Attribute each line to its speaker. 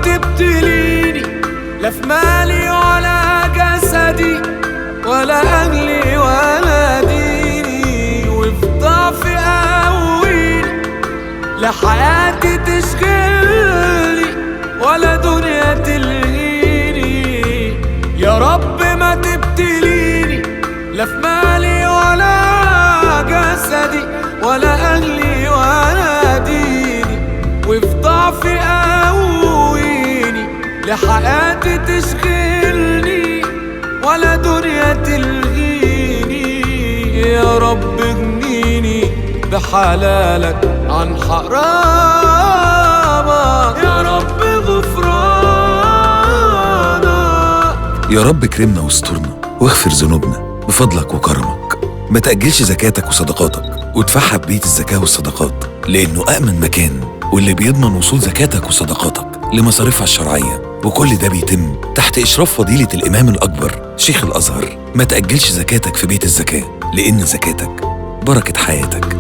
Speaker 1: تبتليني، لا في مالي ولا جسدي ولا أهلي ولا ديني، وفي ضعفي قويني، لا حياتي تشغلني ولا دنيا تلهيني. يا رب ما تبتليني، لا في مالي ولا جسدي ولا أهلي ولا ديني، وفي ضعفي قويني، لا حياتي تشغلني ولا دنيا تلهيني. يا رب اغنيني بحلالك عن حرامك، يا رب غفرانك.
Speaker 2: يا رب كرمنا واسترنا واغفر ذنوبنا بفضلك وكرمك. ما تأجلش زكاتك وصدقاتك وادفعها ببيت الزكاة والصدقات، لأنه أأمن مكان، واللي بيضمن وصول زكاتك وصدقاتك لمصاريفها الشرعية، وكل ده بيتم تحت إشراف فضيلة الإمام الأكبر شيخ الأزهر. ما تأجلش زكاتك في بيت الزكاة، لأن زكاتك بركة حياتك.